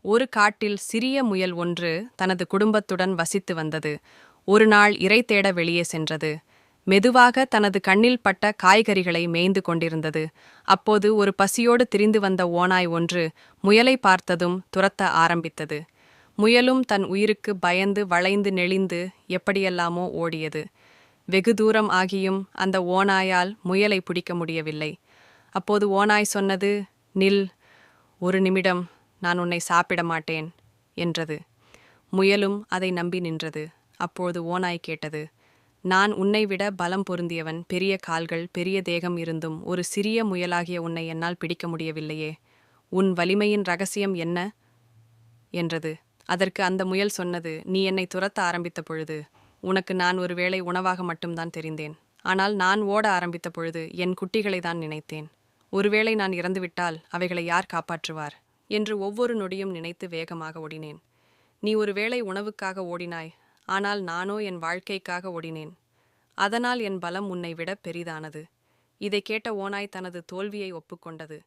ஒரு காட்டில் சிறிய முயல் ஒன்று தனது குடும்பத்துடன் வசித்து வந்தது. ஒரு நாள் இரை தேட வெளியே சென்றது. மெதுவாக தனது கண்ணில் பட்ட காய்கறிகளை மேய்ந்து கொண்டிருந்தது. அப்போது ஒரு பசியோடு திரிந்து வந்த ஓநாய் ஒன்று முயலை பார்த்ததும் துரத்த ஆரம்பித்தது. முயலும் தன் உயிருக்கு பயந்து வளைந்து நெளிந்து எப்படியெல்லாமோ ஓடியது. வெகு தூரம் ஆகியும் அந்த ஓநாயால் முயலை பிடிக்க முடியவில்லை. அப்போது ஓநாய் சொன்னது, "நில், ஒரு நிமிடம், நான் உன்னை சாப்பிட மாட்டேன்" என்றது. முயலும் அதை நம்பி நின்றது. அப்போது ஓநாய் கேட்டது, "நான் உன்னை விட பலம் பொருந்தியவன், பெரிய கால்கள், பெரிய தேகம் இருந்தும் ஒரு சிறிய முயலாகிய உன்னை என்னால் பிடிக்க முடியவில்லையே. உன் வலிமையின் ரகசியம் என்ன?" என்றது. அதற்கு அந்த முயல் சொன்னது, "நீ என்னை துரத்த ஆரம்பித்த பொழுது உனக்கு நான் ஒருவேளை உணவாக மட்டும்தான் தெரிந்தேன். ஆனால் நான் ஓட ஆரம்பித்த பொழுது என் குட்டிகளை தான் நினைத்தேன். ஒருவேளை நான் இறந்துவிட்டால் அவைகளை யார் காப்பாற்றுவார் என்று ஒவ்வொரு நொடியும் நினைத்து வேகமாக ஓடினேன். நீ ஒருவேளை உணவுக்காக ஓடினாய், ஆனால் நானோ என் வாழ்க்கைக்காக ஓடினேன். அதனால் என் பலம் உன்னை விட பெரிதானது." இதை கேட்ட ஓநாய் தனது தோல்வியை ஒப்புக்கொண்டது.